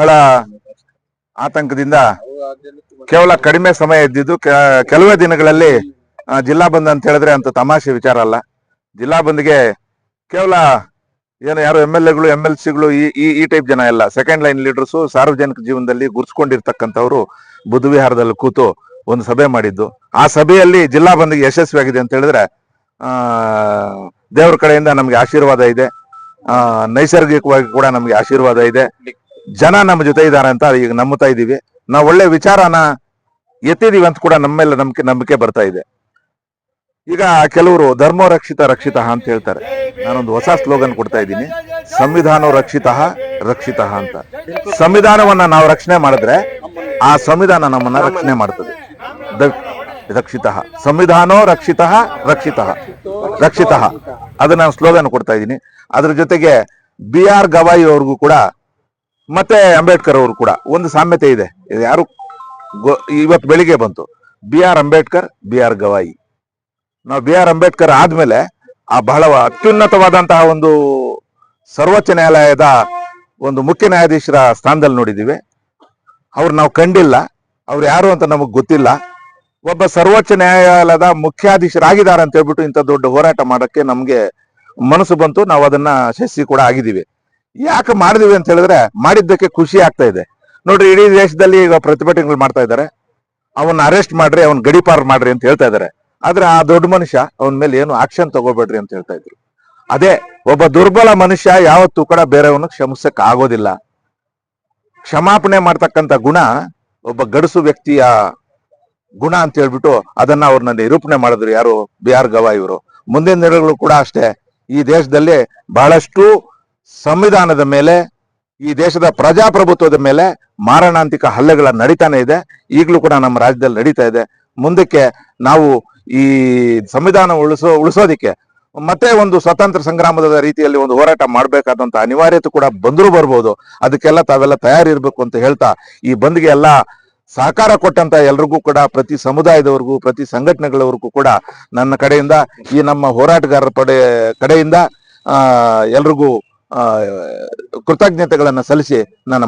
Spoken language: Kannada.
ಬಹಳ ಆತಂಕದಿಂದ ಕೇವಲ ಕಡಿಮೆ ಸಮಯ ಇದ್ದಿದ್ದು ಕೆಲವೇ ದಿನಗಳಲ್ಲಿ ಜಿಲ್ಲಾ ಬಂದ್ ಅಂತ ಹೇಳಿದ್ರೆ ಅಂತ ತಮಾಷೆ ವಿಚಾರ ಅಲ್ಲ. ಜಿಲ್ಲಾ ಬಂದ್ಗೆ ಕೇವಲ ಏನು ಯಾರು MLA ಗಳು MLC ಗಳು ಈ ಟೈಪ್ ಜನ ಎಲ್ಲ ಸೆಕೆಂಡ್ ಲೈನ್ ಲೀಡರ್ಸು ಸಾರ್ವಜನಿಕ ಜೀವನದಲ್ಲಿ ಗುರ್ಸ್ಕೊಂಡಿರ್ತಕ್ಕಂಥವ್ರು ಬುದ್ಧವಿಹಾರದಲ್ಲಿ ಕೂತು ಒಂದು ಸಭೆ ಮಾಡಿದ್ದು. ಆ ಸಭೆಯಲ್ಲಿ ಜಿಲ್ಲಾ ಬಂದ್ಗೆ ಯಶಸ್ವಿಯಾಗಿದೆ ಅಂತ ಹೇಳಿದ್ರೆ ದೇವರ ಕಡೆಯಿಂದ ನಮ್ಗೆ ಆಶೀರ್ವಾದ ಇದೆ. ನೈಸರ್ಗಿಕವಾಗಿ ಕೂಡ ನಮ್ಗೆ ಆಶೀರ್ವಾದ ಇದೆ. ಜನ ನಮ್ಮ ಜೊತೆ ಇದ್ದಾರೆ ಅಂತ ಈಗ ನಂಬುತ್ತಾ ಇದೀವಿ. ನಾವು ಒಳ್ಳೆ ವಿಚಾರನ ಎತ್ತಿದೀವಿ ಅಂತ ಕೂಡ ನಮ್ಮೆಲ್ಲ ನಂಬಿಕೆ ಬರ್ತಾ ಇದೆ. ಈಗ ಕೆಲವರು ಧರ್ಮೋ ರಕ್ಷಿತ ರಕ್ಷಿತ ಅಂತ ಹೇಳ್ತಾರೆ. ನಾನೊಂದು ಹೊಸ ಸ್ಲೋಗನ್ ಕೊಡ್ತಾ ಇದ್ದೀನಿ, ಸಂವಿಧಾನ ರಕ್ಷಿತ ರಕ್ಷಿತ ಅಂತ. ಸಂವಿಧಾನವನ್ನ ನಾವು ರಕ್ಷಣೆ ಮಾಡಿದ್ರೆ ಆ ಸಂವಿಧಾನ ನಮ್ಮನ್ನ ರಕ್ಷಣೆ ಮಾಡ್ತದೆ. ರಕ್ಷಿತ ಸಂವಿಧಾನೋ ರಕ್ಷಿತ ರಕ್ಷಿತ ರಕ್ಷಿತ ಅದು ನಾನು ಸ್ಲೋಗನ್ ಕೊಡ್ತಾ ಇದ್ದೀನಿ. ಅದ್ರ ಜೊತೆಗೆ BR ಗವಾಯಿ ಅವ್ರಿಗೂ ಕೂಡ ಮತ್ತೆ ಅಂಬೇಡ್ಕರ್ ಅವರು ಕೂಡ ಒಂದು ಸಾಮ್ಯತೆ ಇದೆ. ಯಾರು ಇವತ್ತು ಬೆಳಿಗ್ಗೆ ಬಂತು, BR ಅಂಬೇಡ್ಕರ್, BR ಗವಾಯಿ. ನಾವು BR ಅಂಬೇಡ್ಕರ್ ಆದ್ಮೇಲೆ ಆ ಬಹಳ ಅತ್ಯುನ್ನತವಾದಂತಹ ಒಂದು ಸರ್ವೋಚ್ಚ ನ್ಯಾಯಾಲಯದ ಒಂದು ಮುಖ್ಯ ನ್ಯಾಯಾಧೀಶರ ಸ್ಥಾನದಲ್ಲಿ ನೋಡಿದ್ದೀವಿ. ಅವ್ರು ನಾವು ಕಂಡಿಲ್ಲ, ಅವ್ರು ಯಾರು ಅಂತ ನಮಗ್ ಗೊತ್ತಿಲ್ಲ. ಒಬ್ಬ ಸರ್ವೋಚ್ಚ ನ್ಯಾಯಾಲಯದ ಮುಖ್ಯಾಧೀಶರಾಗಿದ್ದಾರೆ ಅಂತ ಹೇಳ್ಬಿಟ್ಟು ಇಂಥ ದೊಡ್ಡ ಹೋರಾಟ ಮಾಡಕ್ಕೆ ನಮ್ಗೆ ಮನಸ್ಸು ಬಂತು. ನಾವು ಅದನ್ನ ಯಶಸ್ವಿ ಕೂಡ ಆಗಿದ್ದೀವಿ. ಯಾಕೆ ಮಾಡಿದಿವಿ ಅಂತ ಹೇಳಿದ್ರೆ ಮಾಡಿದ್ದಕ್ಕೆ ಖುಷಿ ಆಗ್ತಾ ಇದೆ. ನೋಡ್ರಿ, ಇಡೀ ದೇಶದಲ್ಲಿ ಈಗ ಪ್ರತಿಭಟನೆಗಳು ಮಾಡ್ತಾ ಇದ್ದಾರೆ. ಅವನ್ನ ಅರೆಸ್ಟ್ ಮಾಡ್ರಿ, ಅವನ್ ಗಡಿಪಾರ್ ಮಾಡ್ರಿ ಅಂತ ಹೇಳ್ತಾ ಇದ್ದಾರೆ. ಆದ್ರೆ ಆ ದೊಡ್ಡ ಮನುಷ್ಯ ಅವನ ಮೇಲೆ ಏನು ಆಕ್ಷನ್ ತಗೋಬೇಡ್ರಿ ಅಂತ ಹೇಳ್ತಾ ಇದ್ರು. ಅದೇ ಒಬ್ಬ ದುರ್ಬಲ ಮನುಷ್ಯ ಯಾವತ್ತೂ ಕೂಡ ಬೇರೆಯವನ್ನ ಕ್ಷಮಿಸಕ್ ಆಗೋದಿಲ್ಲ. ಕ್ಷಮಾಪಣೆ ಮಾಡ್ತಕ್ಕಂಥ ಗುಣ ಒಬ್ಬ ಗಡಸು ವ್ಯಕ್ತಿಯ ಗುಣ ಅಂತ ಹೇಳ್ಬಿಟ್ಟು ಅದನ್ನ ಅವ್ರನ್ನ ನಿರೂಪಣೆ ಮಾಡಿದ್ರು ಯಾರು, BR ಗವಾಯಿ ಇವರು. ಮುಂದಿನ ದಿನಗಳು ಕೂಡ ಅಷ್ಟೇ. ಈ ದೇಶದಲ್ಲಿ ಬಹಳಷ್ಟು ಸಂವಿಧಾನದ ಮೇಲೆ, ಈ ದೇಶದ ಪ್ರಜಾಪ್ರಭುತ್ವದ ಮೇಲೆ ಮಾರಣಾಂತಿಕ ಹಲ್ಲೆಗಳ ನಡೀತಾನೆ ಇದೆ. ಈಗಲೂ ಕೂಡ ನಮ್ಮ ರಾಜ್ಯದಲ್ಲಿ ನಡೀತಾ ಇದೆ. ಮುಂದಕ್ಕೆ ನಾವು ಈ ಸಂವಿಧಾನ ಉಳಿಸೋದಿಕ್ಕೆ ಮತ್ತೆ ಒಂದು ಸ್ವತಂತ್ರ ಸಂಗ್ರಾಮದ ರೀತಿಯಲ್ಲಿ ಒಂದು ಹೋರಾಟ ಮಾಡ್ಬೇಕಾದಂತ ಅನಿವಾರ್ಯತೆ ಕೂಡ ಬಂದರೂ ಬರ್ಬೋದು. ಅದಕ್ಕೆಲ್ಲ ತಾವೆಲ್ಲ ತಯಾರಿರ್ಬೇಕು ಅಂತ ಹೇಳ್ತಾ, ಈ ಬಂದ್ಗೆ ಎಲ್ಲ ಸಹಕಾರ ಕೊಟ್ಟಂತ ಎಲ್ರಿಗೂ ಕೂಡ, ಪ್ರತಿ ಸಮುದಾಯದವರೆಗೂ, ಪ್ರತಿ ಸಂಘಟನೆಗಳವರೆಗೂ ಕೂಡ ನನ್ನ ಕಡೆಯಿಂದ, ಈ ನಮ್ಮ ಹೋರಾಟಗಾರರ ಕಡೆಯಿಂದ ಎಲ್ರಿಗೂ ಕೃತಜ್ಞತೆಗಳನ್ನ ಸಲ್ಲಿಸಿ ನನ್ನ